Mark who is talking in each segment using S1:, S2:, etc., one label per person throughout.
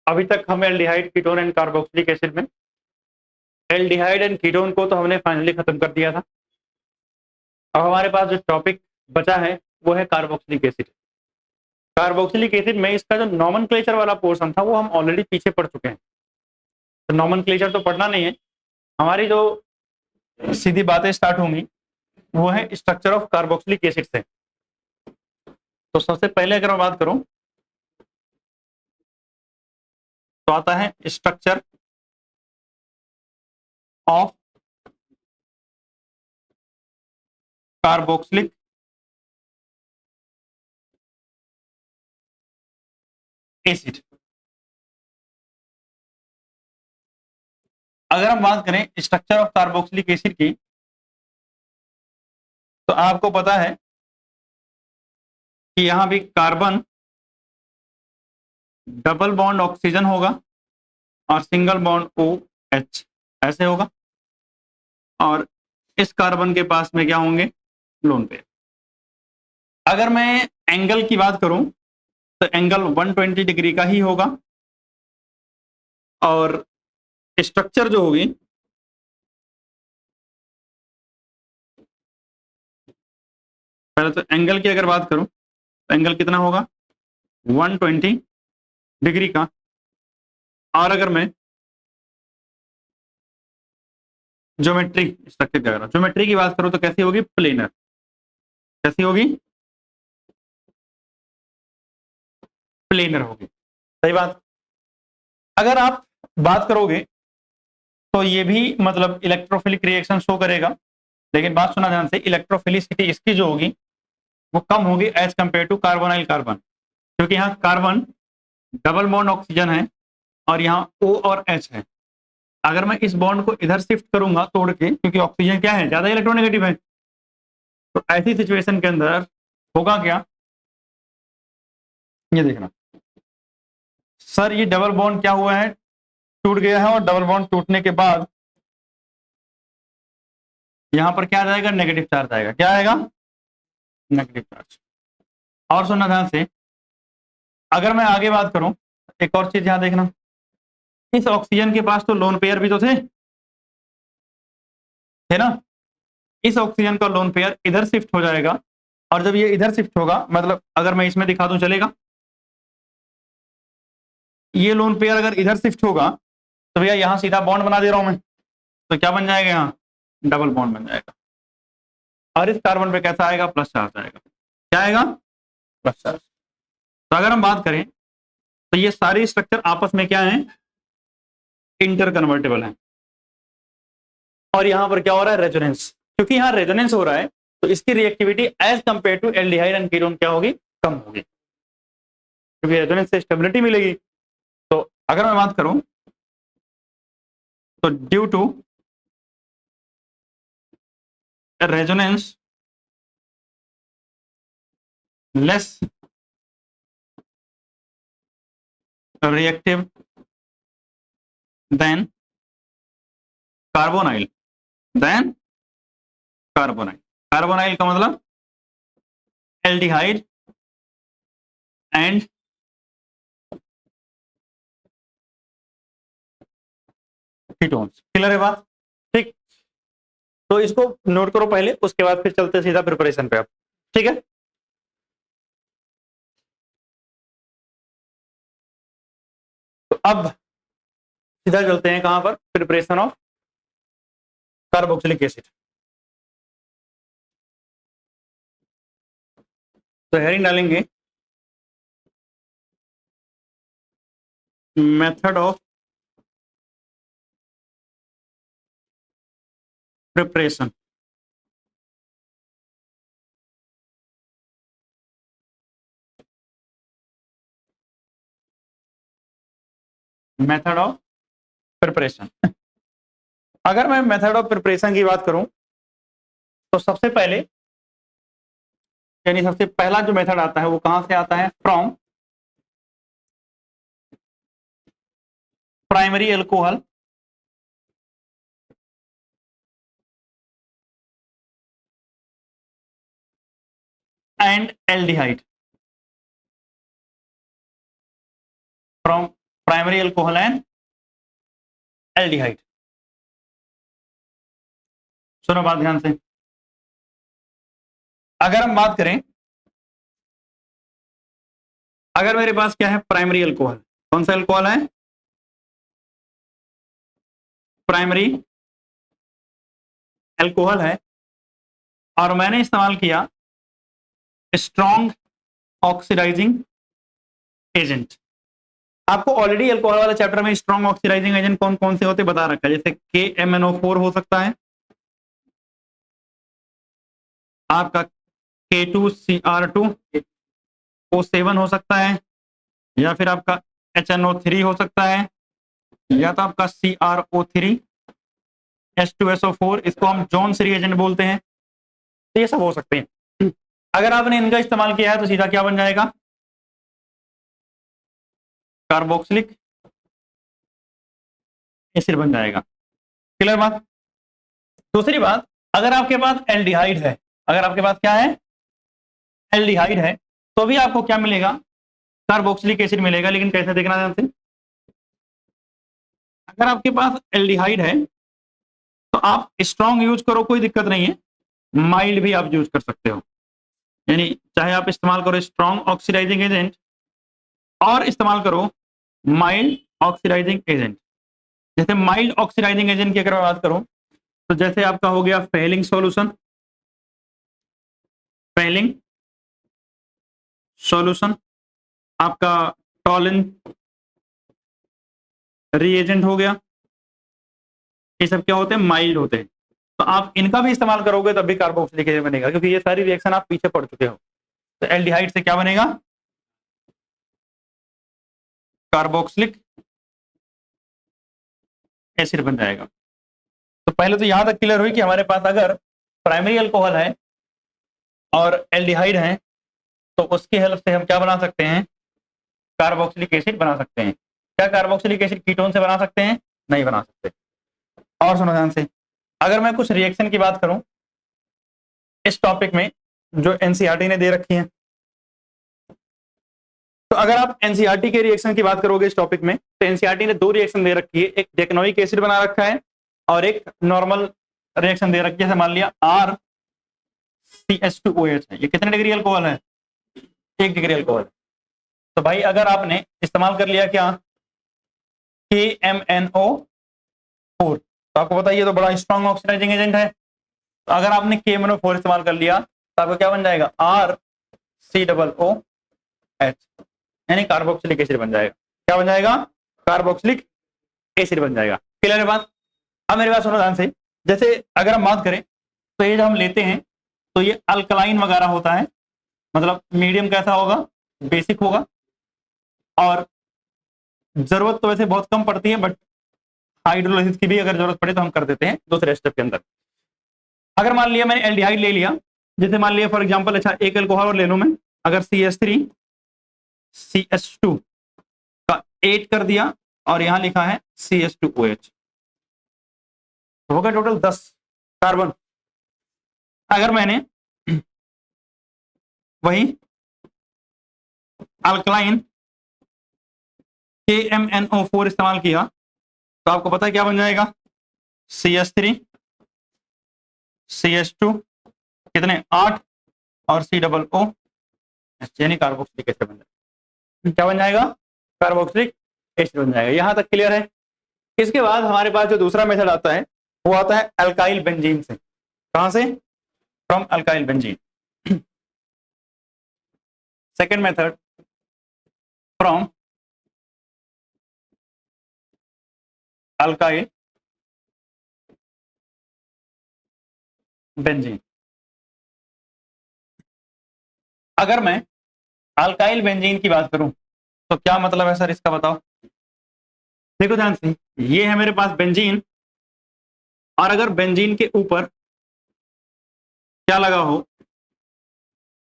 S1: अभी तक हम aldehyde, ketone and carboxylic acid में एल्डिहाइड एंड कीटोन को तो हमने फाइनली खत्म कर दिया था। अब हमारे पास जो टॉपिक बचा है वो है कार्बोक्सिलिक एसिड। कार्बोक्सिलिक एसिड में इसका जो नॉमेनक्लेचर वाला पोर्शन था वो हम ऑलरेडी पीछे पढ़ चुके हैं, तो नॉमेनक्लेचर तो पढ़ना नहीं है। हमारी जो सीधी बातें स्टार्ट होंगी वो है स्ट्रक्चर ऑफ कार्बोक्सिलिक एसिड से। तो सबसे पहले अगर मैं बात करूं तो आता है स्ट्रक्चर ऑफ कार्बोक्सिलिक एसिड। अगर हम बात करें स्ट्रक्चर ऑफ कार्बोक्सिलिक एसिड की तो आपको पता है कि यहां भी कार्बन डबल बॉन्ड ऑक्सीजन होगा और सिंगल बॉन्ड ओ एच ऐसे होगा, और इस कार्बन के पास में क्या होंगे, लोन पेयर। अगर मैं एंगल की बात करूं तो एंगल 120 डिग्री का ही होगा, और स्ट्रक्चर जो होगी पहले तो एंगल की अगर बात करूं तो एंगल कितना होगा 120 डिग्री का। और अगर मैं ज्योमेट्री स्ट्रक्चर की अगर ज्योमेट्री की बात करूं तो कैसी होगी, प्लेनर। कैसी होगी, प्लेनर होगी। सही बात। अगर आप बात करोगे तो ये भी मतलब इलेक्ट्रोफिलिक रिएक्शन शो करेगा, लेकिन बात सुना ध्यान से, इलेक्ट्रोफिलिसिटी इसकी जो होगी वो कम होगी as compare to carbonyl carbon, क्योंकि यहाँ कार्बन डबल बॉन्ड ऑक्सीजन है और यहाँ O और H है। अगर मैं इस बॉन्ड को इधर शिफ्ट करूंगा तोड़ के, क्योंकि ऑक्सीजन क्या है, ज्यादा इलेक्ट्रोनेगेटिव है, तो ऐसी सिचुएशन के अंदर होगा क्या, ये देखना सर, ये डबल बॉन्ड क्या हुआ है, टूट गया है, और डबल बॉन्ड टूटने के बाद यहां पर क्या आ जाएगा, नेगेटिव चार्ज आएगा। क्या आएगा, नेगेटिव चार्ज। और सुनना ध्यान से, अगर मैं आगे बात करूं, एक और चीज यहां देखना, इस ऑक्सीजन के पास तो लोन पेयर भी तो थे, है ना। इस ऑक्सीजन का लोन पेयर इधर शिफ्ट हो जाएगा, और जब ये इधर शिफ्ट होगा, मतलब अगर मैं इसमें दिखा दूं चलेगा, ये लोन पेयर अगर इधर शिफ्ट होगा तो भैया यहां सीधा बॉन्ड बना दे रहा हूं मैं, तो क्या बन जाएगा, यहाँ डबल बॉन्ड बन जाएगा, और इस कार्बन पे कैसा आएगा, प्लस चार्ज आएगा। क्या आएगा, प्लस चार्ज। तो अगर हम बात करें तो ये सारी स्ट्रक्चर आपस में क्या है, इंटर कन्वर्टेबल है। और यहां पर क्या हो रहा है, रेजोनेंस, क्योंकि यहां रेजोनेंस हो रहा है तो इसकी reactivity as compare to aldehyde and ketone क्या होगी, कम होगी, क्योंकि रेजोनेंस से स्टेबिलिटी मिलेगी। तो अगर मैं बात करूं तो due to resonance less reactive than carbonyl, than carbonyl. Carbonyl का मतलब एल्डिहाइड एंड कीटोन्स। क्लियर है बात, ठीक। तो इसको नोट करो पहले, उसके बाद फिर चलते सीधा प्रिपरेशन पे आप, ठीक है। तो अब सीधा चलते हैं कहां पर, प्रिपरेशन ऑफ कार्बोक्सिलिक एसिड। तो हेडिंग डालेंगे method of preparation. Method of preparation. अगर मैं मेथड ऑफ प्रिपरेशन की बात करूं तो सबसे पहले, यानी सबसे पहला जो मेथड आता है वो कहां से आता है, from primary alcohol and aldehyde, from primary alcohol and aldehyde. सुनो बात ध्यान से, अगर हम बात करें, अगर मेरे पास क्या है, प्राइमरी अल्कोहल, कौन सा अल्कोहल है, प्राइमरी अल्कोहल है, और मैंने इस्तेमाल किया स्ट्रॉन्ग ऑक्सीडाइजिंग एजेंट। आपको ऑलरेडी अल्कोहल वाले चैप्टर में स्ट्रॉन्ग ऑक्सीडाइजिंग एजेंट कौन कौन से होते बता रखा है, जैसे KMnO4 हो सकता है, आपका K2Cr2O7 हो सकता है, या फिर आपका HNO3 हो सकता है, या तो आपका CrO3H2SO4, इसको हम जॉन्स रिएजेंट बोलते हैं। तो ये सब हो सकते हैं। अगर आपने इनका इस्तेमाल किया है तो सीधा क्या बन जाएगा, कार्बोक्सिलिक एसिड बन जाएगा। क्लियर बात। दूसरी बात, अगर आपके पास एल्डिहाइड है, अगर आपके पास क्या है, एल्डिहाइड है, तो भी आपको क्या मिलेगा, कार्बोक्सिलिक एसिड मिलेगा। लेकिन कैसे देखना ध्यान से, अगर आपके पास एल्डिहाइड है तो आप स्ट्रॉन्ग यूज करो, कोई दिक्कत नहीं है, माइल्ड भी आप यूज कर सकते हो। यानी चाहे आप इस्तेमाल करो स्ट्रॉन्ग ऑक्सीडाइजिंग एजेंट और इस्तेमाल करो माइल्ड ऑक्सीडाइजिंग एजेंट। जैसे माइल्ड ऑक्सीडाइजिंग एजेंट की अगर मैं बात करूं तो जैसे आपका हो गया फेलिंग सॉल्यूशन, फेलिंग सॉल्यूशन, आपका टॉलिन रिएजेंट हो गया, ये सब क्या होते हैं, माइल्ड होते हैं। तो आप इनका भी इस्तेमाल करोगे तब भी कार्बोक्सिलिक एसिड बनेगा, क्योंकि ये सारी रिएक्शन आप पीछे पड़ चुके हो। तो एल्डिहाइड से क्या बनेगा, कार्बोक्सिलिक एसिड बन जाएगा। तो पहले तो यहां तक क्लियर हुई कि हमारे पास अगर प्राइमरी अल्कोहल है और एल्डिहाइड है तो उसकी हेल्प से हम क्या बना सकते हैं, कार्बोक्सिलिक एसिड बना सकते हैं। क्या कार्बोक्सिलिक एसिड कीटोन से बना सकते हैं, नहीं बना सकते। और सुनो ध्यान से, अगर मैं कुछ रिएक्शन की बात करूं इस टॉपिक में जो एनसीईआरटी ने दे रखी है, तो अगर आप एनसीईआरटी के रिएक्शन की बात करोगे इस टॉपिक में, तो एनसीईआरटी ने दो रिएक्शन दे रखी है, एक डेक्नोइक एसिड बना रखा है और एक नॉर्मल रिएक्शन दे रखी है। जैसे मान लिया RCH2OH है, ये कितने डिग्री अल्कोहल है, 1 डिग्री अल्कोहल। तो भाई अगर आपने इस्तेमाल कर लिया क्या, KMnO4, तो आपको पता है ये तो बड़ा स्ट्रॉन्ग ऑक्सीडाइजिंग एजेंट है। तो अगर आपने KMnO4 इस्तेमाल कर लिया तो आपको क्या बन जाएगा, RCOOH, यानी कार्बोक्सिलिक एसिड बन जाएगा। क्या बन जाएगा, कार्बोक्सिलिक एसिड बन जाएगा। क्लियर है बात। अब मेरी बात सुनो ध्यान से, जैसे अगर हम बात करें तो ये जब हम लेते हैं तो ये अल्कलाइन वगैरह होता है, मतलब मीडियम कैसा होगा, बेसिक होगा, और जरूरत तो वैसे बहुत कम पड़ती है, बट हाइड्रोलाइसिस की भी अगर जरूरत पड़े तो हम कर देते हैं दूसरे स्टेप के अंदर। अगर मान लिया मैंने एल्डिहाइड ले लिया, जैसे मान लिया फॉर एग्जांपल, अच्छा एक अल्कोहल और ले लूं मैं, अगर CH3 CH2 का 8 कर दिया और यहां लिखा है CH2OH, तो होगा टोटल 10 कार्बन। अगर मैंने वही अल्कलाइन KMnO4 इस्तेमाल किया तो आपको पता है क्या बन जाएगा, CH3 CH2 कितने 8 और COO, यानी कार्बोक्सिलिक एसिड बन जाएगा। क्या बन जाएगा, कार्बोक्सिलिक एसिड बन जाएगा। यहां तक क्लियर है। इसके बाद हमारे पास जो दूसरा मेथड आता है वो आता है अल्काइल बेंजीन से। कहां से, from alkyl benzene. Second method from alkyl benzene. अगर मैं अल्काइल बेंजीन की बात करूं तो क्या मतलब है सर इसका, बताओ। देखो ध्यान से, ये है मेरे पास बेंजीन, और अगर बेंजीन के ऊपर क्या लगा हो,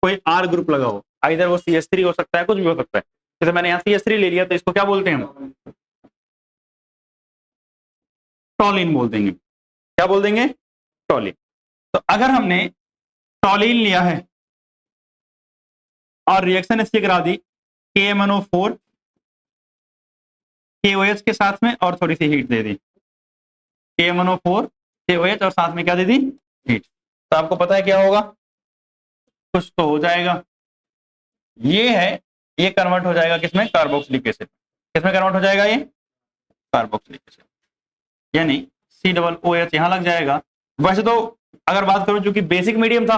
S1: कोई R ग्रुप लगा हो, आइदर वो CH3 हो सकता है, कुछ भी हो सकता है। जैसे मैंने यहाँ CH3 ले लिया तो इसको क्या बोलते हैं हम, टॉलिन बोल देंगे। क्या बोल देंगे, टॉलिन। तो अगर हमने टॉलिन लिया है और रिएक्शन इसकी करा दी KMnO4 KOH के साथ में और थोड़ी सी हीट दे दी, KMnO4 KOH और साथ में क्या दे दी, हीट। तो आपको पता है क्या होगा, कुछ तो हो जाएगा। ये है, ये कन्वर्ट हो जाएगा किसमें, कार्बोक्सिलिक एसिड। किसमें कन्वर्ट हो जाएगा ये, कार्बोक्सिलिक एसिड, यानी COOH यहां लग जाएगा। वैसे तो अगर बात करूं चूंकि बेसिक मीडियम था,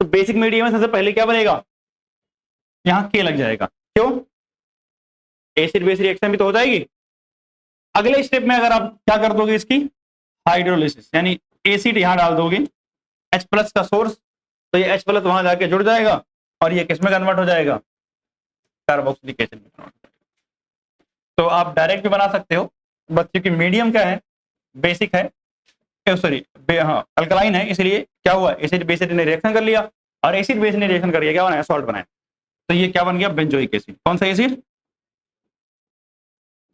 S1: तो बेसिक मीडियम में सबसे पहले क्या बनेगा, यहां K लग जाएगा। क्यों, एसिड बेस रिएक्शन भी तो हो जाएगी। अगले स्टेप में अगर आप क्या कर दोगे, इसकी हाइड्रोलिसिस, यानी एसिड यहां डाल दोगे, H+ का सोर्स, तो ये H+ वहां जाके जुड़ जाएगा और ये किसमें कन्वर्ट हो जाएगा, कार्बोक्सिलिक एसिड में कन्वर्ट हो जाएगा। तो आप डायरेक्ट भी बना सकते हो, बस क्योंकि मीडियम क्या है, बेसिक है, सॉरी हाँ अल्कलाइन है, इसलिए क्या हुआ, एसिड बेस ने रिएक्शन कर लिया और एसिड बेस ने रिएक्शन कर लिया, क्या बनाया, सॉल्ट बनाया। तो ये क्या बन गया, बेंजोइक एसिड। कौन सा एसिड,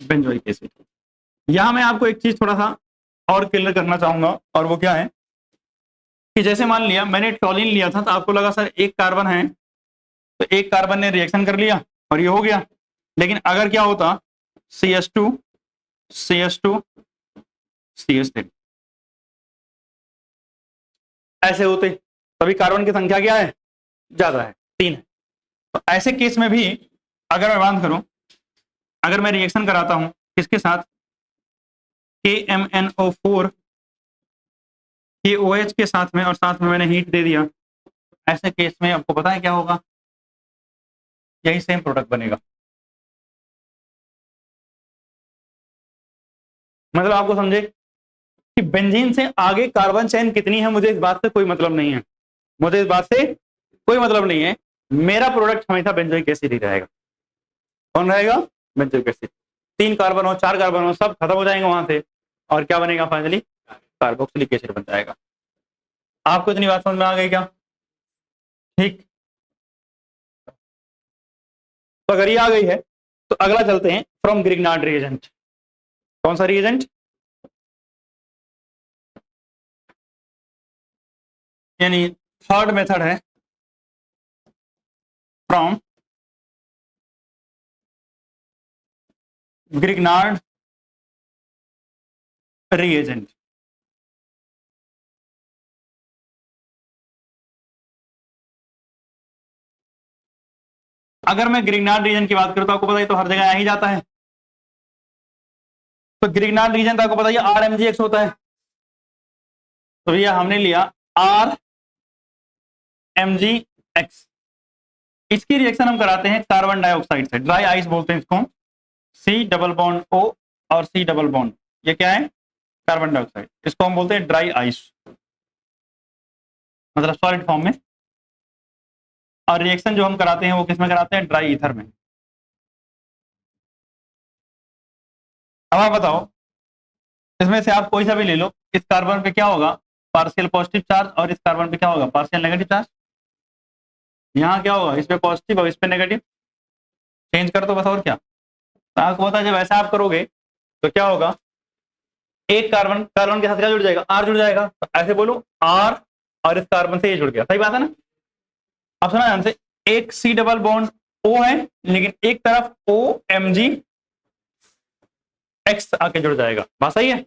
S1: बेंजोइक एसिड। यहां मैं आपको एक चीज थोड़ा सा और क्लियर करना चाहूंगा, और वो क्या है कि जैसे मान लिया मैंने टॉलिन लिया था, तो आपको लगा सर एक कार्बन है, तो एक कार्बन ने रिएक्शन कर लिया और ये हो गया। लेकिन अगर क्या होता, CH2 CH2 CH3 ऐसे होते, तभी कार्बन की संख्या क्या है, ज्यादा है, 3 है। तो ऐसे केस में भी अगर मैं बात करूं, अगर मैं रिएक्शन कराता हूं किसके साथ, KMnO4 KOH के साथ में, और साथ में मैंने हीट दे दिया, ऐसे केस में आपको पता है क्या होगा, यही सेम प्रोडक्ट बनेगा। मतलब आपको समझे कि बेंजीन से आगे कार्बन चेन कितनी है, मुझे इस बात से कोई मतलब नहीं है, मुझे इस बात से कोई मतलब नहीं है, मेरा प्रोडक्ट हमेशा बेंजोइक एसिड ही रहेगा। कौन रहेगा, बेंजोइक एसिड। 3 कार्बन हो, 4 कार्बन हो, सब खत्म हो जाएंगे वहां से, और क्या बनेगा फाइनली, कार्बोक्सिलिक एसिड बन जाएगा। आपको इतनी बात समझ में आ गई क्या, ठीक। तो अगर ये आ गई है, तो अगला चलते हैं फ्रॉम ग्रिग्नार्ड रिएजेंट। कौन सा रिएजेंट, यानी थर्ड मेथड है फ्रॉम ग्रिग्नार्ड रिएजेंट। अगर मैं ग्रिग्नार्ड रीजन की बात करूं तो आपको पता है, तो हर जगह आ ही जाता है। तो ग्रिग्नार्ड रीजन तो आपको पता है RMgX होता है, तो भैया हमने लिया RMgX। इसकी रिएक्शन हम कराते हैं कार्बन डाइऑक्साइड से, ड्राई आइस बोलते हैं इसको, C डबल बॉन्ड O और C डबल बॉन्ड, ये क्या है, कार्बन डाइऑक्साइड, इसको हम बोलते हैं ड्राई आइस, मतलब सॉलिड फॉर्म में। और रिएक्शन जो हम कराते हैं वो किसमें कराते हैं, ड्राई ईथर में। अब आप बताओ, इसमें से आप कोई सा भी ले लो, इस कार्बन पे क्या होगा, पार्शियल पॉजिटिव चार्ज, और इस कार्बन पे क्या होगा, पार्शियल नेगेटिव चार्ज। यहाँ क्या होगा, इस पे पॉजिटिव और इस पे नेगेटिव, चेंज कर दो बस, और क्या। तो आपको पता है जब ऐसा आप करोगे तो क्या होगा, एक कार्बन कार्बन के साथ क्या जुड़ जाएगा, R जुड़ जाएगा, तो ऐसे बोलो R, और इस कार्बन से ये जुड़ गया, सही बात है ना। अब सुना ध्यान से, एक C डबल बॉन्ड O है, लेकिन एक तरफ OMgX आके जुड़ जाएगा, बात सही है।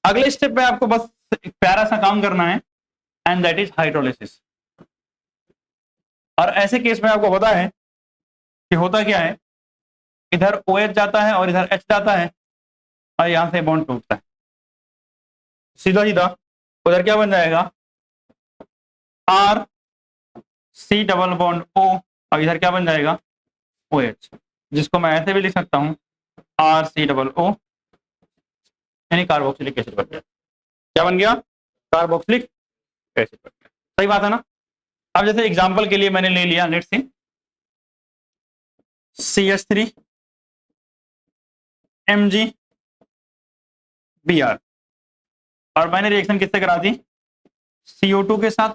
S1: अगले स्टेप पे आपको बस एक प्यारा सा काम करना है, एंड दैट इज हाइड्रोलिसिस। और ऐसे केस में आपको पता है कि होता क्या है, इधर OH जाता है और इधर H जाता है, और यहां से बॉन्ड टूटता है, सीधा सीधा उधर क्या बन जाएगा, R C double bond O, और इधर क्या बन जाएगा, OH, जिसको मैं ऐसे भी लिख सकता हूं RC डबल O, यानी कार्बोक्सिलिक एसिड बन गया। क्या बन गया, कार्बोक्सिलिक एसिड बन गया, सही बात है ना। अब जैसे एग्जांपल के लिए मैंने ले लिया, लेट्स से CH3 MgBr, और मैंने रिएक्शन किससे करा दी, CO2 के साथ।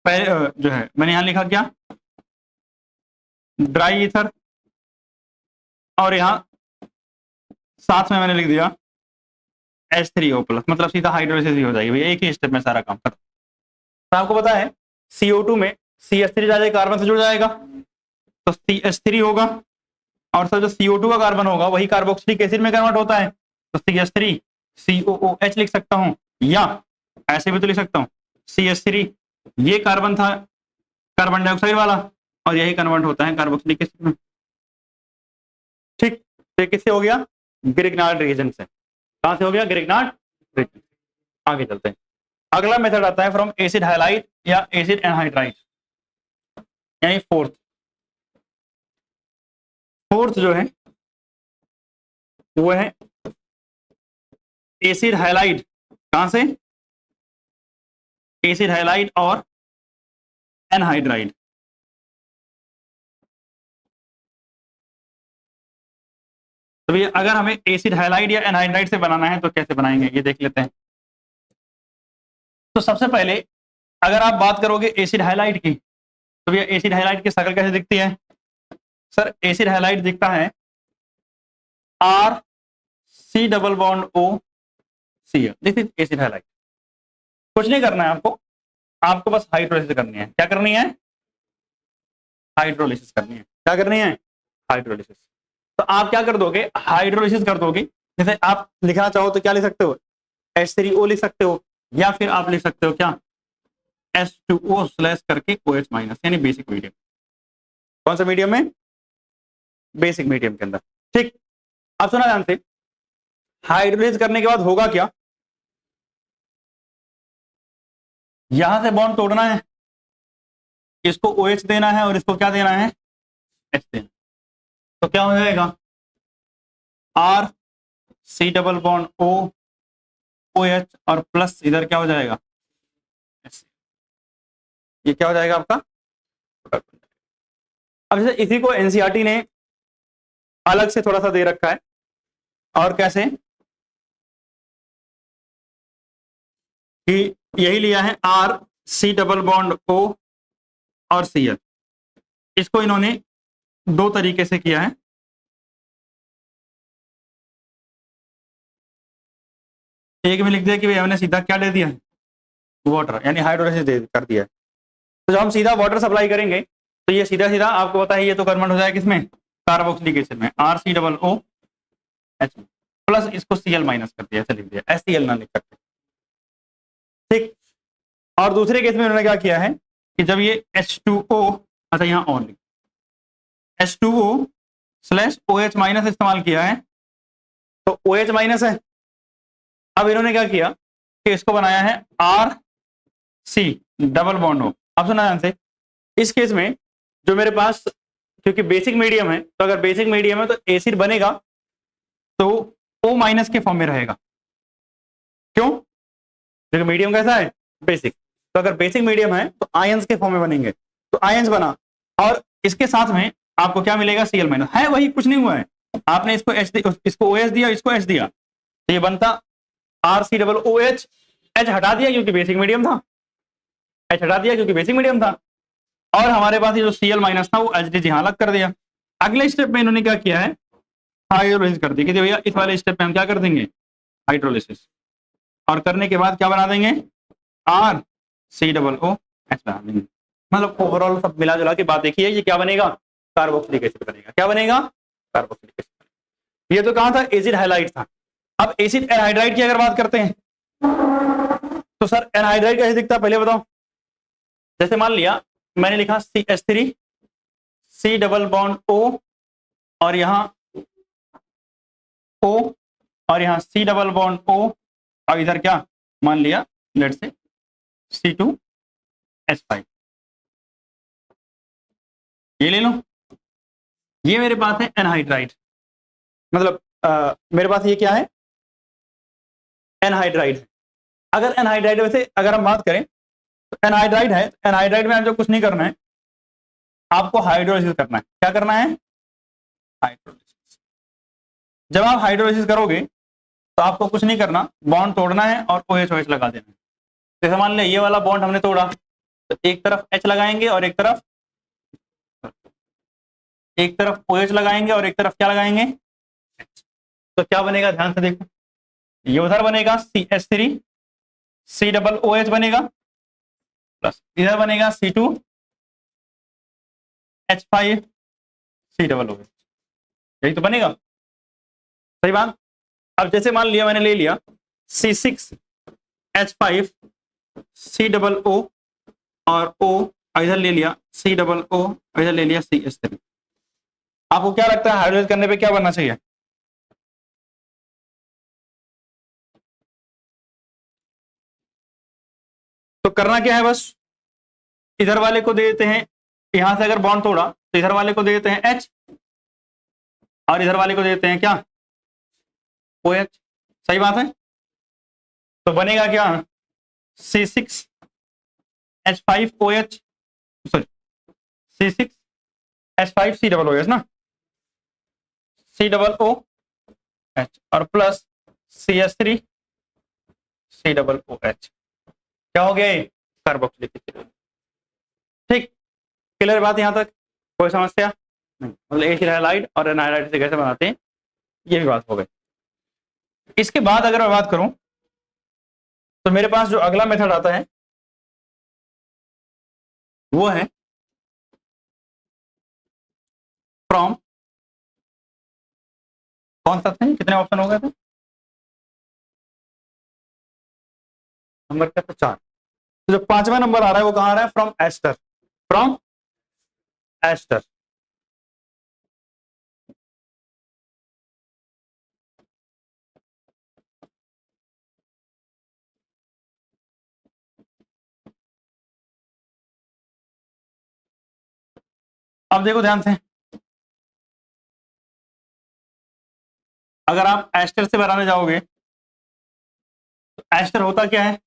S1: पहले जो है मैंने यहां लिखा क्या, ड्राई ईथर, और यहां साथ में मैंने लिख दिया H3O+, मतलब सीधा हाइड्रोलिसिस ही हो जाएगी भैया, एक ही स्टेप में सारा काम खत्म। तो आपको पता है CO2 में CH3 जाएगा, कार्बन से जुड़ जाएगा, तो CH3 होगा, और सर जो CO2 का कार्बन होगा वही कार्बोक्सिलिक एसिड में कन्वर्ट होता है, तो CH3 COOH लिख सकता हूं, या ऐसे भी तो लिख सकता हूं CH3, ये कार्बन था कार्बन डाइऑक्साइड वाला, और यही कन्वर्ट होता है कार्बोक्सिलिक एसिड में। ठीक, तो किससे हो गया? ग्रिग्नार्ड रिएजेंट से। कहां से हो गया? Grignard reagent. आगे चलते हैं। अगला मेथड आता है फ्रॉम एसिड हाइलाइट या एसिड एनहाइड्राइड, यानी फोर्थ जो है वो है एसिड हाइलाइड। कहां से? एसिड हाइलाइड और एनहाइड्राइड। तो भैया अगर हमें एसिड हाइलाइड या एनहाइड्राइड से बनाना है तो कैसे बनाएंगे, ये देख लेते हैं। तो सबसे पहले अगर आप बात करोगे एसिड हाइलाइड की, तो भैया एसिड हाइलाइड की शक्ल कैसे दिखती है? सर एसिड हाइलाइड दिखता है R C double bond O Cl, this is acid halide. कुछ नहीं करना है आपको, आपको बस हाइड्रोलिसिस करनी है। क्या करनी है? हाइड्रोलिसिस करनी है। क्या करनी है? हाइड्रोलिसिस। तो आप क्या कर दोगे? हाइड्रोलिसिस कर दोगे। जैसे आप लिखना चाहो तो क्या लिख सकते हो? H3O लिख सकते हो, या फिर आप लिख सकते हो क्या? H2O स्लैश करके OH माइनस, यानी बेसिक मीडियम। कौन सा मीडियम में? बेसिक मीडियम के अंदर। ठीक, अब सुना ध्यान से, हाइड्रोलिसिस करने के बाद होगा क्या? यहां से बॉन्ड तोड़ना है, इसको OH देना है और इसको क्या देना है? H देना। तो क्या हो जाएगा? R C double bond O OH और प्लस इधर क्या हो जाएगा? H। ये क्या हो जाएगा आपका? अब जैसे इसी को एनसीईआरटी ने अलग से थोड़ा सा दे रखा है, और कैसे कि यही लिया है R C double bond O और Cl। इसको इन्होंने दो तरीके से किया है। एक में लिख दिया कि भाई हमने सीधा क्या दे दिया है? वाटर, यानी हाइड्रोलिसिस कर दिया है। तो जब हम सीधा वाटर सप्लाई करेंगे तो ये सीधा सीधा आपको पता है ये तो कन्वर्ट हो जाएगा किसमें? कार्बोक्सिलिक एसिड में, RCOOH प्लस इसको Cl माइनस कर दिया, ऐसे लिख दिया, HCl ना लिख सकते। ठीक, और दूसरे केस में उन्होंने क्या किया है कि जब ये H2O, अच्छा यहाँ और लिख H2O स्लैश OH माइनस इस्तेमाल किया है, तो OH माइनस है। अब इन्होंने क्या किया कि इसको बनाया है RC डबल बॉन्ड O। अब सुना ध्यान से, इस केस में जो मेरे पास, क्योंकि बेसिक मीडियम है, तो अगर बेसिक मीडियम है तो एसिड बनेगा तो O माइनस के फॉर्म में रहेगा। क्यों? क्योंकि मीडियम कैसा है? बेसिक। तो अगर बेसिक मीडियम है तो आयंस के फॉर्म में बनेंगे, तो आयंस बना, और इसके साथ में आपको क्या मिलेगा? Cl माइनस है, वही, कुछ नहीं हुआ है। आपने इसको इसको OH दिया, इसको H दिया, तो ये बनता RC डबल OH। H हटा दिया क्योंकि बेसिक मीडियम था, H हटा दिया क्योंकि बेसिक मीडियम था, और हमारे पास ये जो Cl माइनस था वो HDG यहां अलग कर दिया। अगले स्टेप में इन्होंने क्या किया है? हाइड्रोलिसिस कर दी कि भैया इस वाले स्टेप में हम क्या कर देंगे? हाइड्रोलिसिस, और करने के बाद क्या बना देंगे? RCOOH बना देंगे। मतलब ओवरऑल सब मिला जुला के बात देखिए, ये क्या बनेगा? कार्बोक्सिलिक एसिड बनेगा। क्या बनेगा? Carboxylic acid. ये तो कहां था? एसिड हाइलाइट था। अब एसिड एनहाइड्राइड की अगर बात करते हैं तो सर एनहाइड्राइड कैसे दिखता है पहले बताओ। जैसे मान लिया मैंने लिखा CH3 C double bond O, और यहां O, और यहां C डबल बॉन्ड O, और इधर क्या मान लिया? Let's say C2H5। ये ले लो, ये मेरे पास है एनहाइड्राइड। मतलब मेरे पास ये क्या है? एनहाइड्राइड। अगर एनहाइड्राइड, वैसे अगर हम बात करें तो एनहाइड्राइड है, एनहाइड्राइड में जो कुछ नहीं करना है, आपको हाइड्रोलिसिस करना है। क्या करना है? हाइड्रोलिसिस। जब आप हाइड्रोलिसिस करोगे तो आपको कुछ नहीं करना, बॉन्ड तोड़ना है और OH लगा देना है। जैसे मान लिया ये वाला बॉन्ड हमने तोड़ा, तो एक तरफ H लगाएंगे और एक तरफ OH लगाएंगे और एक तरफ क्या लगाएंगे? H। तो क्या बनेगा? ध्यान से देखो, ये उधर बनेगा CH3 C डबल OH बनेगा, प्लस इधर बनेगा C2H5 C डबल OH। यही तो बनेगा, सही बात। अब जैसे मान लिया मैंने ले लिया C6H5 C और O, इधर ले लिया COO, इधर ले लिया CH3। आपको क्या लगता है हाइड्रोलाइज करने पे क्या बनना चाहिए? तो करना क्या है, बस इधर वाले को दे देते हैं, यहां से अगर बॉन्ड तोड़ा तो इधर वाले को दे देते हैं H और इधर वाले को दे देते हैं क्या, OH। सही बात है। तो बनेगा क्या, C6H5OH, सॉरी C6H5COOH ना, COOH और प्लस CH3COOH। क्या हो गया ये, कार्बोक्सिलिक एसिड। ठीक, क्लियर बात यहां तक, कोई समस्या नहीं? मतलब एसिड हैलाइड और एनाइलाइड से कैसे बनाते हैं, ये भी बात हो गई। इसके बाद अगर मैं बात करूं तो मेरे पास जो अगला मेथड आता है वो है फ्रॉम, कौन सा था, कितने ऑप्शन हो गए थे, नंबर क्या था, 4। तो जो 5वां नंबर आ रहा है वो कहां आ रहा है, फ्रॉम एस्टर, फ्रॉम एस्टर। अब देखो ध्यान से, अगर आप एस्टर से बनाने जाओगे तो एस्टर होता क्या है,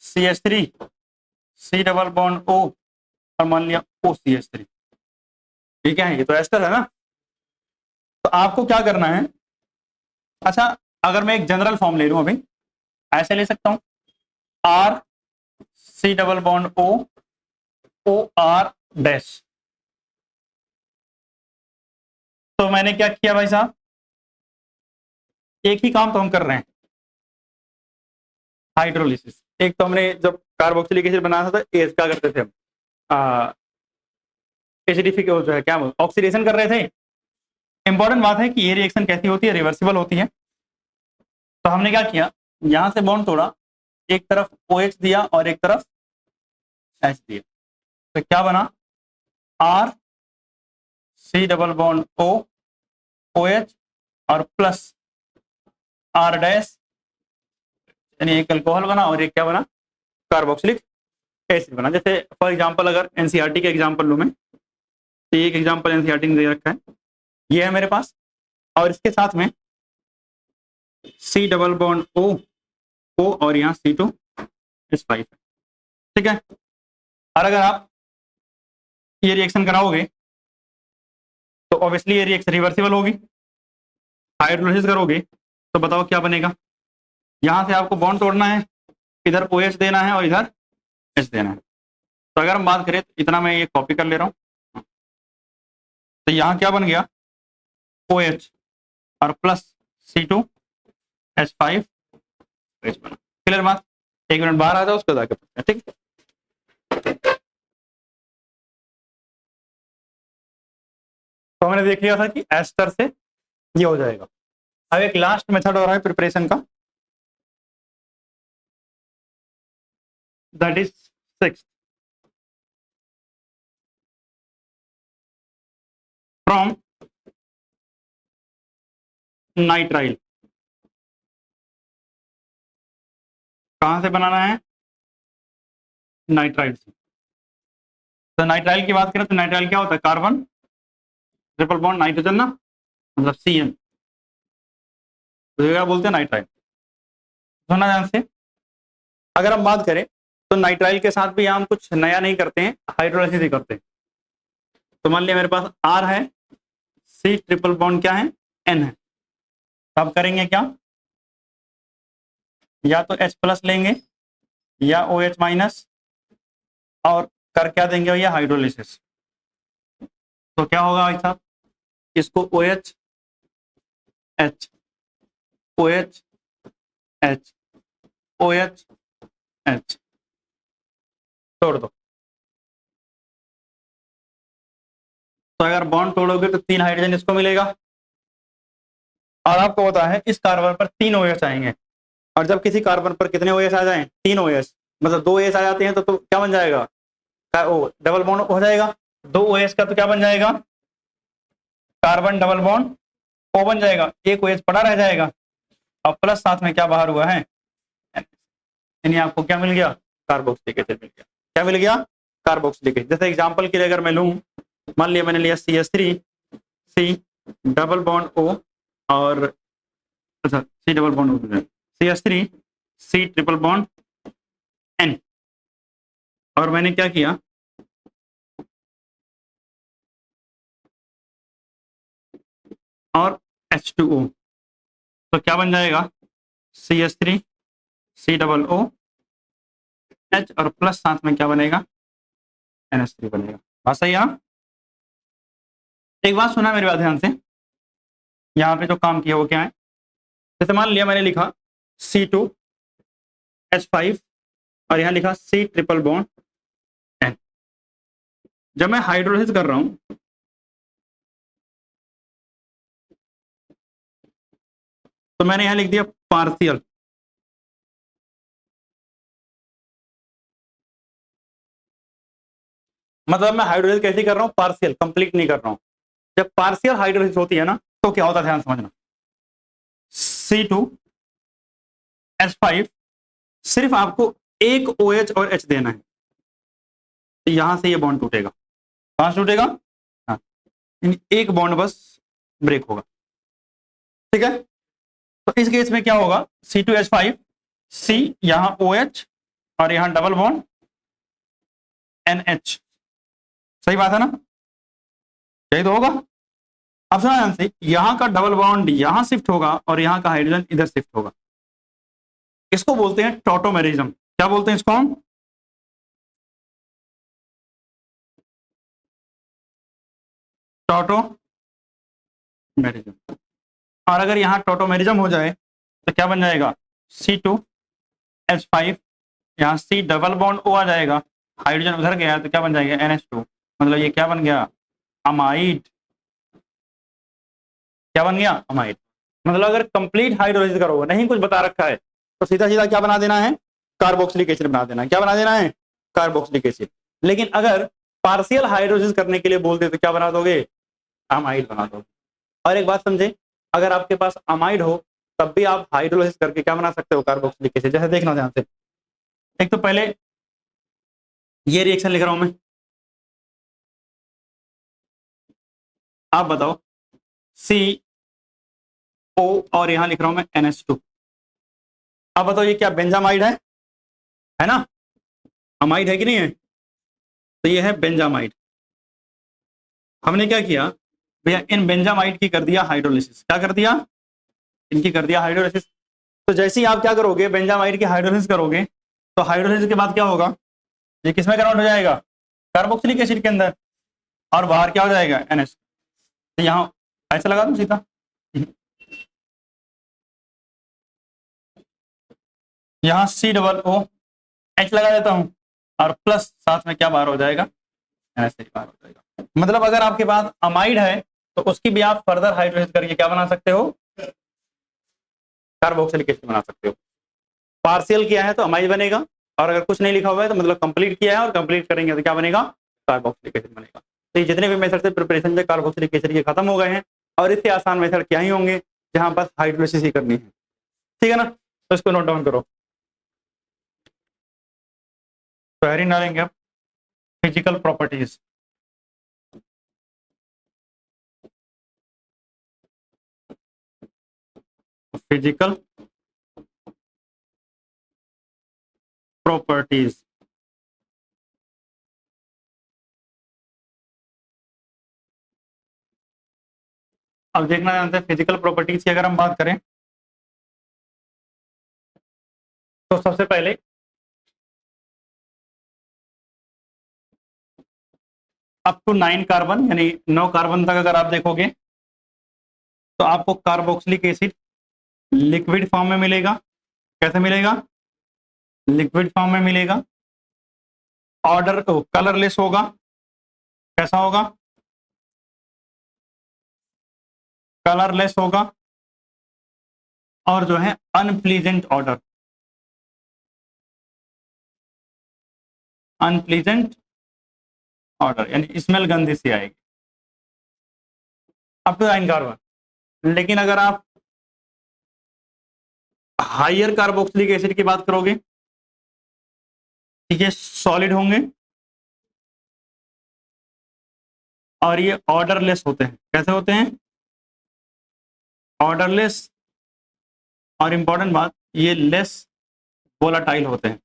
S1: CH3 C double bond O और मान लिया OCH3। ठीक है, ये तो एस्टर है ना। तो आपको क्या करना है, अच्छा अगर मैं एक जनरल फॉर्म ले लूं अभी, ऐसे ले सकता हूं RC double bond O OR dash. तो मैंने क्या किया भाई साहब, एक ही काम तो हम कर रहे हैं, हाइड्रोलिसिस। एक तो हमने जब कार्बोक्सिलिक एसिड बनाया था तो क्या करते थे हम, एसिडिफिक जो है क्या ऑक्सीडेशन कर रहे थे। इंपॉर्टेंट बात है कि ये रिएक्शन कैसी होती है, रिवर्सिबल होती है। तो हमने क्या किया, यहां से बॉन्ड तोड़ा, एक तरफ OH दिया और एक तरफ H दिया, तो क्या बना, RC double bond O OH और प्लस R डैश, यानी एक अल्कोहल बना और एक क्या बना, कार्बोक्सिलिक एसिड बना। जैसे फॉर एग्जांपल अगर एनसीईआरटी के एग्जांपल लूं मैं, तो एक एग्जांपल एनसीईआरटी ने दे रखा है, ये है मेरे पास, और इसके साथ में C डबल बॉन्ड O और यहाँ C2H5 है। ठीक है, और अगर आप ये रिएक्शन कराओगे तो ऑब्वियसली ये रिएक्शन रिवर्सिबल होगी। हाइड्रोलिसिस करोगे तो बताओ क्या बनेगा, यहां से आपको बॉन्ड तोड़ना है, इधर OH देना है और इधर H देना है। तो अगर हम बात करें तो इतना मैं ये कॉपी कर ले रहा हूँ, तो यहाँ क्या बन गया, OH और प्लस C2H5 OH बना। क्लियर बात, 1 मिनट बाहर आ जाओ उसके बाद आगे, ठीक। तो हमने देख लिया था कि एस्टर से ये हो जाएगा। अब एक लास्ट मेथड हो रहा है प्रिपरेशन का, दैट इज 6 फ्रॉम नाइट्राइल। कहां से बनाना है, नाइट्राइल से। तो नाइट्राइल की बात करें तो नाइट्राइल क्या होता है, कार्बन ट्रिपल बॉन्ड नाइट्रोजन ना, मतलब CN, तो क्या बोलते हैं नाइट्राइल। सुना ध्यान से, अगर हम बात करें तो नाइट्राइल के साथ भी हम कुछ नया नहीं करते हैं, हाइड्रोलाइसिस ही करते हैं। तो मान लिया मेरे पास R है, C ट्रिपल बॉन्ड क्या है, N है, तो अब करेंगे क्या, या तो H प्लस लेंगे या OH माइनस, और कर क्या देंगे भैया, हाइड्रोलिसिस। तो क्या होगा भाई साहब, इसको OH H OH H OH H तोड़ दो, तो अगर बॉन्ड तोड़ोगे तो 3 हाइड्रोजन इसको मिलेगा, और आपको पता है इस कार्बन पर 3 OH आएंगे, और जब किसी कार्बन पर कितने OH आ जाएं, 3 OH, मतलब 2 OH आ जाते हैं तो क्या बन जाएगा, डबल बॉन्ड हो जाएगा। 2 OH का तो क्या बन जाएगा, कार्बन डबल बॉन्ड O बन जाएगा, एक OH पड़ा रह जाएगा, और प्लस साथ में क्या बाहर हुआ है, यानी आपको क्या मिल गया, कार्बोक्सिलिक एसिड मिल गया। क्या मिल गया, कार्बोक्सिलिक एसिड। जैसे एग्जांपल के लिए अगर मैं लूं, मान लिया मैंने लिया CH3, C double bond O, और अच्छा C double bond O, CH3 C triple bond N, और मैंने क्या किया, और H2O, तो क्या बन जाएगा, CH3 C double O H, और प्लस साथ में क्या बनेगा, NH3 बनेगा। बात सही है ना? एक बात सुना मेरी बात ध्यान से, यहाँ पे जो काम किया वो क्या है, जैसे मान लिया मैंने लिखा C2H5, और यहाँ लिखा C ट्रिपल बॉन्ड N। जब मैं हाइड्रोलिसिस कर रहा हूं तो मैंने यहाँ लिख दिया पार्शियल, मतलब मैं हाइड्रोलिसिस कैसे कर रहा हूँ, पार्शियल, कंप्लीट नहीं कर रहा हूँ। जब पार्शियल हाइड्रोलिसिस होती है ना तो क्या होता है, ध्यान समझना, C2H5 सिर्फ आपको एक OH और H देना है, तो यहां से ये बॉन्ड टूटेगा। कहां से टूटेगा, हाँ, एक बॉन्ड बस ब्रेक होगा, ठीक है। तो इस केस में क्या होगा, C2H5 C, यहां OH, और यहां डबल बॉन्ड NH। सही बात है ना, यही तो होगा। अब सुना ध्यान से, यहां का डबल बॉन्ड यहां शिफ्ट होगा और यहां का हाइड्रोजन इधर शिफ्ट होगा। इसको बोलते हैं टॉटोमेरिज्म। क्या बोलते हैं इसको हम, टॉटोमेरिज्म। और अगर यहां टॉटोमेरिज्म हो जाए तो क्या बन जाएगा, C2H5, यहाँ C डबल बॉन्ड O आ जाएगा, हाइड्रोजन उधर गया तो क्या बन जाएगा, NH2। मतलब ये क्या बन गया, अमाइड। क्या बन गया, अमाइड। मतलब अगर कंप्लीट हाइड्रोलिसिस करोगे, नहीं कुछ बता रखा है, तो सीधा सीधा क्या बना देना है, कार्बोक्सिलिक एसिड बना देना है। क्या बना देना है, कार्बोक्सिलिक एसिड। लेकिन अगर पार्शियल हाइड्रोलिसिस करने के लिए बोलते तो क्या बना दोगे, अमाइड बना दोगे। और एक बात समझे, अगर आपके पास अमाइड हो तब भी आप हाइड्रोलिसिस करके क्या बना सकते हो, कार्बोक्सिलिक एसिड। जैसे देखना ध्यान से, एक तो पहले ये रिएक्शन लिख रहा हूं मैं, आप बताओ, CO, और यहां लिख रहा हूं मैं NH2। अब बताओ ये क्या बेंजामाइड है ना, अमाइड है कि नहीं है, तो ये है बेंजामाइड। हमने क्या किया भैया, इन बेंजामाइड की कर दिया हाइड्रोलिसिस। क्या कर दिया, इनकी कर दिया हाइड्रोलिसिस। तो जैसे ही आप क्या करोगे, बेंजामाइड की हाइड्रोलिसिस करोगे, तो हाइड्रोलिसिस के बाद क्या होगा, ये किसमें कन्वर्ट हो जाएगा, कार्बोक्सिलिक एसिड के अंदर, और बाहर क्या हो जाएगा, NH। तो यहाँ ऐसा लगा दूं सीधा, यहाँ C डबल O H लगा देता हूं, और प्लस साथ में क्या बाहर हो जाएगा, NH बाहर हो जाएगा। मतलब अगर आपके पास अमाइड है तो उसकी भी आप फर्दर हाइड्रोलिसिस करके क्या बना सकते हो, कार्बोक्सिलिक एसिड बना सकते हो। पार्शियल किया है तो अमाइड बनेगा, और अगर कुछ नहीं लिखा हुआ है तो मतलब कंप्लीट किया है, और कंप्लीट करेंगे तो क्या बनेगा, कार्बोक्सिलिक एसिड बनेगा। तो ये जितने भी मेथड से प्रिपरेशन से कार्बोक्सिलिक एसिड के खत्म हो गए हैं, और इससे आसान मेथड क्या ही होंगे जहां बस हाइड्रोलिसिस ही करनी है, ठीक है ना। तो इसको नोट डाउन करो, तो हेडिंग डालेंगे आप, फिजिकल प्रॉपर्टीज। फिजिकल प्रॉपर्टीज, अब देखना जानते हैं फिजिकल प्रॉपर्टीज की अगर हम बात करें, तो सबसे पहले अप टू 9 कार्बन, यानी 9 कार्बन तक अगर आप देखोगे तो आपको कार्बोक्सिलिक एसिड लिक्विड फॉर्म में मिलेगा। कैसे मिलेगा, लिक्विड फॉर्म में मिलेगा। ऑर्डर कलरलेस होगा। कैसा होगा, कलरलेस होगा और जो है अनप्लीजेंट ऑर्डर, अनप्लीजेंट ऑर्डर यानी स्मेल गंदी सी आएगी अप टू आइन कार्बन। लेकिन अगर आप हायर कार्बोक्सिलिक एसिड की बात करोगे, ये सॉलिड होंगे और ये ऑर्डरलेस होते हैं। कैसे होते हैं? ऑर्डरलेस, और इंपॉर्टेंट बात, ये लेस वोलाटाइल होते हैं,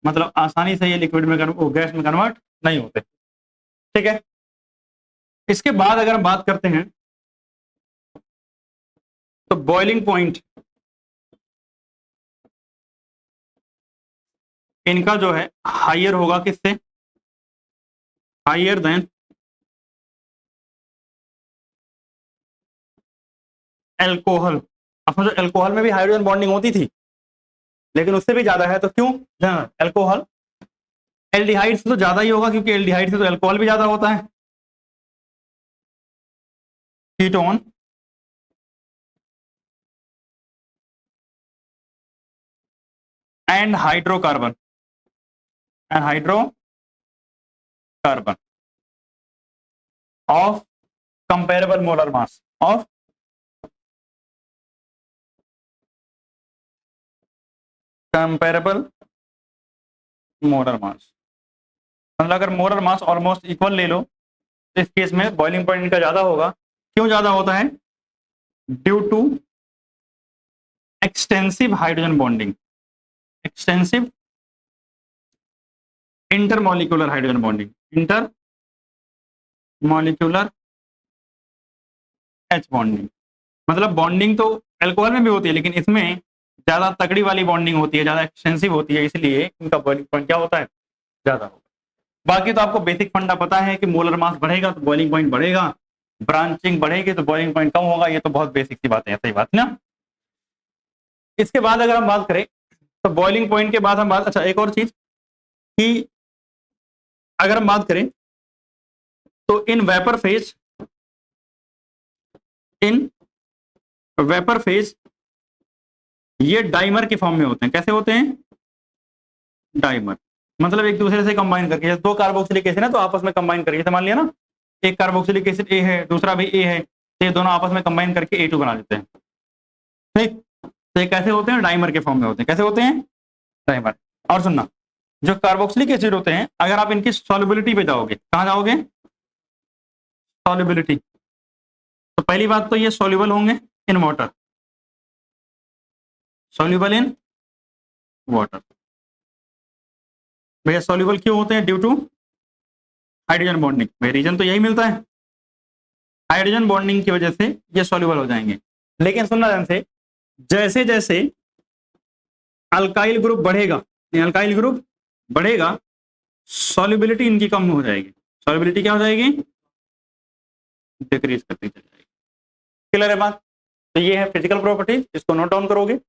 S1: मतलब आसानी से ये लिक्विड में गैस में कन्वर्ट नहीं होते। ठीक है, इसके बाद अगर हम बात करते हैं तो बॉइलिंग पॉइंट इनका जो है हायर होगा, किससे? Higher than alcohol. अब समझो एल्कोहल में भी हाइड्रोजन बॉन्डिंग होती थी, लेकिन उससे भी ज्यादा है, तो क्यों? एल्कोहल एल्डिहाइड से तो ज्यादा ही होगा, क्योंकि एल्डिहाइड से तो एल्कोहल भी ज्यादा होता है। Ketone and hydrocarbon, and hydrocarbon of comparable molar mass, of comparable molar mass. मतलब अगर मोलर मास ऑलमोस्ट इक्वल ले लो, तो इस केस में बॉइलिंग पॉइंट इनका ज्यादा होगा। क्यों ज्यादा होता है? Due to extensive hydrogen bonding, extensive intermolecular hydrogen bonding, intermolecular H bonding. मतलब बॉन्डिंग तो एल्कोहल में भी होती है, लेकिन इसमें ज्यादा तगड़ी वाली बॉन्डिंग होती है, ज्यादा एक्सटेंसिव होती है, इसलिए इनका बॉइलिंग पॉइंट क्या होता है? ज्यादा होगा। बाकी तो आपको बेसिक फंडा पता है कि मोलर मास बढ़ेगा तो बॉइलिंग पॉइंट बढ़ेगा, ब्रांचिंग बढ़ेगी तो बॉइलिंग पॉइंट कम होगा। ये तो बहुत बेसिक सी बात है, सही बात ना। इसके बाद अगर हम बात करें तो बॉइलिंग पॉइंट के बाद हम बात, अच्छा एक और चीज कि अगर हम बात करें तो इन वेपर फेज ये डाइमर के फॉर्म में होते हैं। कैसे होते हैं? डाइमर, मतलब एक दूसरे से कंबाइन करके, जैसे दो कार्बोक्सिलिक एसिड है तो आपस में कंबाइन करके, जैसे मान लिया ना एक कार्बोक्सिलिक एसिड ए है, दूसरा भी ए है, तो ये दोनों आपस में कंबाइन करके A2 बना देते हैं। ठीक, तो ये कैसे होते हैं? डाइमर के फॉर्म में होते हैं। कैसे होते हैं? डाइमर। और सुनना, जो कार्बोक्सिलिक एसिड होते हैं, अगर आप इनकी सॉल्युबिलिटी पे जाओगे, कहां जाओगे? सॉल्युबिलिटी। तो पहली बात तो ये सॉल्युबल होंगे in water, soluble in water. भैया सॉल्युबल क्यों होते हैं? Due to hydrogen bonding. भाई रीजन तो यही मिलता है, हाइड्रोजन बॉन्डिंग की वजह से ये सॉल्युबल हो जाएंगे। लेकिन सुनना ध्यान से, जैसे जैसे अल्काइल ग्रुप बढ़ेगा, अल्काइल ग्रुप बढ़ेगा, सॉल्युबिलिटी इनकी कम हो जाएगी। सॉल्युबिलिटी क्या हो जाएगी? डिक्रीज करती चली जाएगी। क्लियर है बात? तो ये है फिजिकल प्रॉपर्टीज, इसको नोट डाउन करोगे।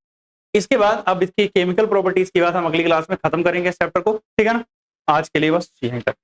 S1: इसके बाद अब इसकी केमिकल प्रॉपर्टीज की बात हम अगली क्लास में खत्म करेंगे इस चैप्टर को। ठीक है ना? आज के लिए बस यहीं तक।